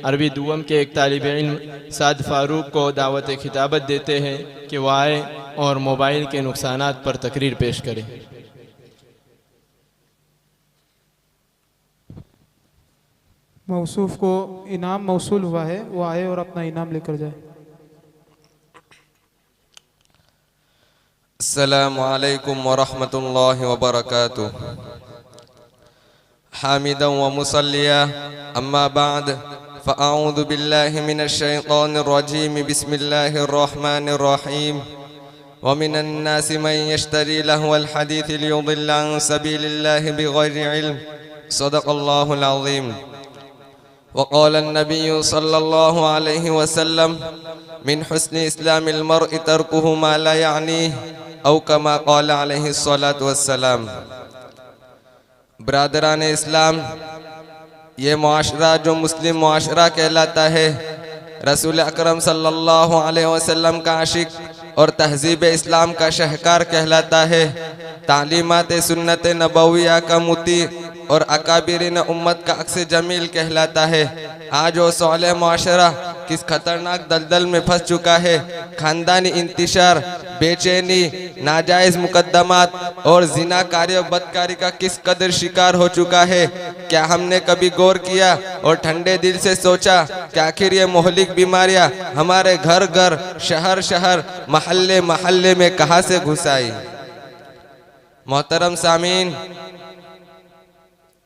अरबी दुआम के एक तालिब इल्म साद फ़ारूक को दावत खिताबत देते हैं कि वह आए और मोबाइल के नुकसानात पर तकरीर पेश करें। मौसूफ को इनाम मौसूल हुआ है, वो आए और अपना इनाम लेकर जाए। अस्सलामु अलैकुम वरहमतुल्लाहि वबरकातुह। हामिदन व मुसल्लिया अम्मा बाद फ़अऊज़ु बिल्लाहि मिनश शैतानिर रजीम बिस्मिल्लाहिर रहमानिर रहीम व मिनन नासि मन यश्तरी लहुवल हदीस लियुदिल्ल अन सबीलिल्लाहि बिगैरि इल्म सदक़ल्लाहुल अज़ीम। वक़ाल अन्नबिय्यु सल्लल्लाहु अलैहि वसल्लम मिन हुस्नि इस्लामिल मर्इ तर्कुहु मा ला यानीह औ कमा क़ाल अलैहिस्सलातु वस्सलाम। ब्रादरान इस्लाम, ये मुआशरा जो मुस्लिम मुआशरा कहलाता है, रसूल अकरम सल्लल्लाहु अलैहि वसल्लम का आशिक और तहज़ीब इस्लाम का शहकार कहलाता है। तालीमात सुन्नत नबविया का मुती और अकाबिरीन उम्मत का अक्स जमील कहलाता है। आज वो सौले मुआशरा किस खतरनाक दलदल में फंस चुका है। खानदानी इंतिशार, बेचैनी, नाजायज़ मुकद्दमात और जिना कार्य बदकारी का किस कदर शिकार हो चुका है। क्या हमने कभी गौर किया और ठंडे दिल से सोचा कि आखिर ये मोहलिक बीमारियां हमारे घर घर, शहर शहर, महल्ले महल्ले में कहाँ से घुस आई। मोहतरम सामीन,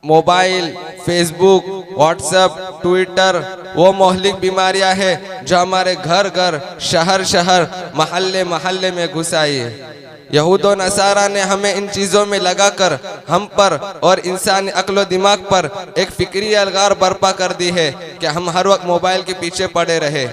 मोबाइल, फेसबुक, व्हाट्सएप, ट्विटर वो मोहलिक बीमारियां हैं जो हमारे घर घर, शहर शहर, महल्ले महल्ले में घुस आई है। यहूद और नसारा ने हमें इन चीज़ों में लगाकर हम पर और इंसानी अक्ल दिमाग पर एक फिक्री अलगार बर्पा कर दी है कि हम हर वक्त मोबाइल के पीछे पड़े रहे।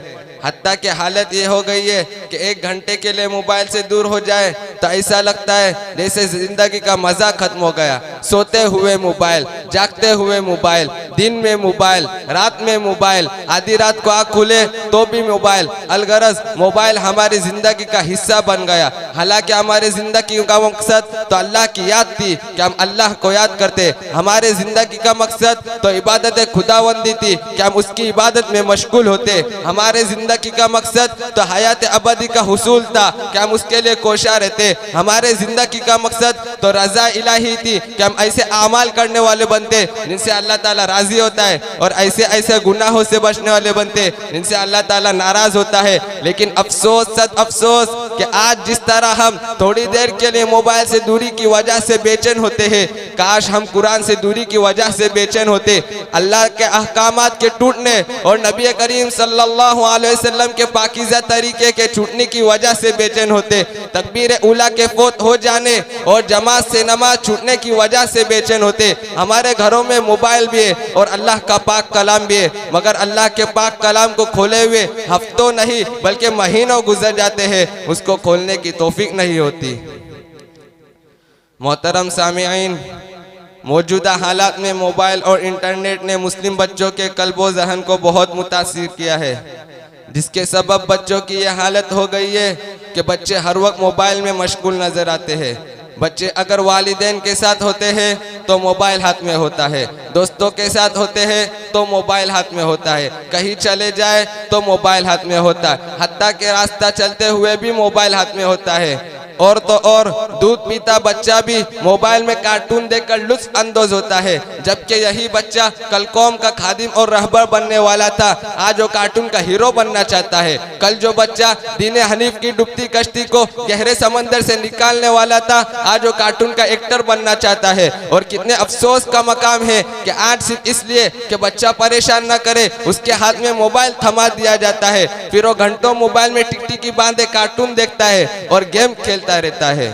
हत्ता कि हालत ये हो गई है कि 1 घंटे के लिए मोबाइल से दूर हो जाए तो ऐसा लगता है जैसे जिंदगी का मजा खत्म हो गया। सोते हुए मोबाइल, जागते हुए मोबाइल, दिन में मोबाइल, रात में मोबाइल, आधी रात को आँख खुले तो भी मोबाइल। अलगरज मोबाइल हमारी जिंदगी का हिस्सा बन गया। हालांकि हमारी जिंदगी का मकसद तो अल्लाह की याद थी कि हम अल्लाह को याद करते। हमारे जिंदगी का मकसद तो इबादत खुदावंदी थी कि हम उसकी इबादत में मशगूल होते। हमारे जिंदगी का मकसद तो हयात अबदी का हुसूल था कि हम उसके लिए कोशा रहते। हमारे जिंदगी का मकसद तो रजा इलाही थी कि हम ऐसे आमाल करने वाले बनते जिनसे अल्लाह ताला राजी होता है और ऐसे ऐसे गुनाहों से बचने वाले बनते जिनसे अल्लाह ताला नाराज होता है। लेकिन अफसोस, सद अफसोस कि आज जिस तरह हम थोड़ी देर के लिए मोबाइल से दूरी की वजह से बेचैन होते हैं, काश हम कुरान से दूरी की वजह से बेचैन होते। अल्लाह के अहकामात के टूटने और नबी करीम सल्लल्लाहु अलैहि वसल्लम के पाकीज़ा तरीके के छूटने की वजह से बेचैन होते। तकबीर उला के फोत हो जाने और जमात से नमाज छूटने की वजह से बेचैन होते। हमारे घरों में मोबाइल भी है और अल्लाह का पाक कलाम भी है, मगर अल्लाह के पाक कलाम को खोले हुए हफ्तों नहीं बल्कि महीनों गुजर जाते हैं, उसको खोलने की तौफीक नहीं होती। मोहतरम सामीईन, मौजूदा हालात में मोबाइल और इंटरनेट ने मुस्लिम बच्चों के कल्बो ज़हन को बहुत मुतासिर किया है, जिसके सबब बच्चों की यह हालत हो गई है कि बच्चे हर वक्त मोबाइल में मशगूल नजर आते हैं। बच्चे अगर वालिदैन के साथ होते हैं तो मोबाइल हाथ में होता है, दोस्तों के साथ होते हैं तो मोबाइल हाथ में होता है, कहीं चले जाए तो मोबाइल हाथ में होता है, हत्ता के रास्ता चलते हुए भी मोबाइल हाथ में होता है। और तो और दूध पीता बच्चा भी मोबाइल में कार्टून देखकर लुत्फ अंदोज होता है, जबकि यही बच्चा कल कौम का खादिम और रहबर बनने वाला था, आज वो कार्टून का हीरो बनना चाहता है। कल जो बच्चा दीन हनीफ की डूबती कश्ती को गहरे समंदर से निकालने वाला था, आज वो कार्टून का एक्टर बनना चाहता है। और कितने अफसोस का मकाम है कि आज सिर्फ इसलिए कि बच्चा परेशान न करे उसके हाथ में मोबाइल थमा दिया जाता है, फिर वो घंटों मोबाइल में टिकटिकी बांधे कार्टून देखता है और गेम खेलता रहता है।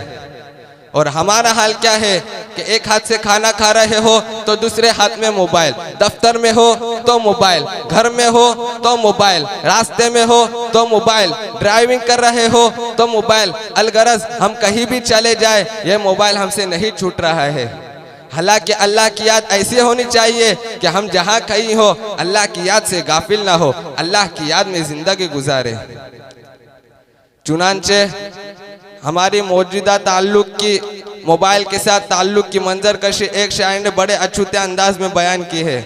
और हमारा हाल क्या है कि एक हाथ से खाना खा रहे हो तो दूसरे हाथ में मोबाइल, दफ्तर में हो तो मोबाइल, घर में हो तो मोबाइल, रास्ते में हो तो मोबाइल, ड्राइविंग कर रहे हो तो मोबाइल। अलगरज हम कहीं भी चले जाए ये मोबाइल हमसे नहीं छूट रहा है। हालांकि अल्लाह की याद ऐसी होनी चाहिए कि हम जहाँ कहीं हो अल्लाह की याद से गाफिल ना हो, अल्लाह की याद में जिंदगी गुजारे। चुनांचे हमारी मौजूदा ताल्लुक की मोबाइल के साथ ताल्लुक की मंजर कशी एक शायर ने बड़े अछूते अंदाज में बयान की है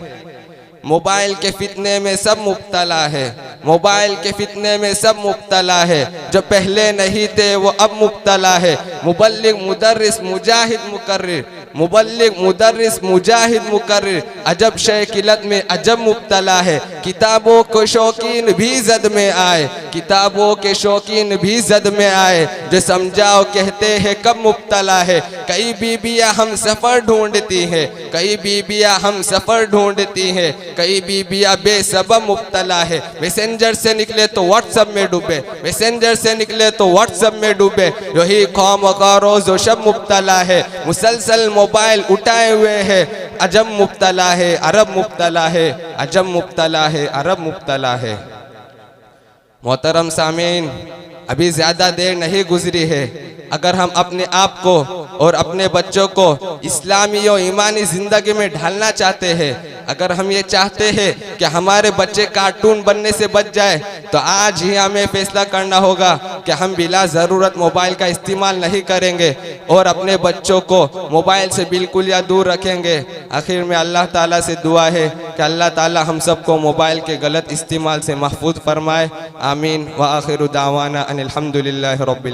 मोबाइल के फितने में सब मुब्तला है, मोबाइल के फितने में सब मुब्तला है। जो पहले नहीं थे वो अब मुब्तला है। मुबल्लिग मुदर्रिस मुजाहिद मुकर्रिर, मुबल्लिग मुदर्रिस मुजाहिद मुकर्रिर, अजब शय किलत में अजब मुब्तला है। किताबों के शौकीन भी जद में आए, किताबों के शौकीन भी जद में आए। जो समझाओ कहते हैं कब मुब्तला है। कई बीबियाँ हम सफ़र ढूंढती हैं, कई बीबियाँ हम सफ़र ढूंढती हैं, कई बीबियाँ बेसबब मुब्तला है। मैसेंजर से निकले तो व्हाट्सएप में डूबे, मैसेंजर से निकले तो व्हाट्सएप में डूबे। यही कौम का रोज़ व शब मुब्तला है, मुसलसल मोबाइल उठाए हुए है। अजब मुब्तला है, अरब मुब्तला है, अजब मुब्तला है, अरब मुब्तला है। मोहतरम सामीन, अभी ज़्यादा देर नहीं गुजरी है। अगर हम अपने आप को और अपने बच्चों को इस्लामी और ईमानी ज़िंदगी में ढालना चाहते हैं, अगर हम ये चाहते हैं कि हमारे बच्चे कार्टून बनने से बच जाए, तो आज ही हमें फैसला करना होगा कि हम बिला ज़रूरत मोबाइल का इस्तेमाल नहीं करेंगे और अपने बच्चों को मोबाइल से बिल्कुल या दूर रखेंगे। आखिर में अल्लाह ताला से दुआ है कि अल्लाह ताला हम सबको मोबाइल के गलत इस्तेमाल से महफूज फरमाए। आमीन व आखिरु दावाना अनिल हम्दुलिल्लाहि रब्बिल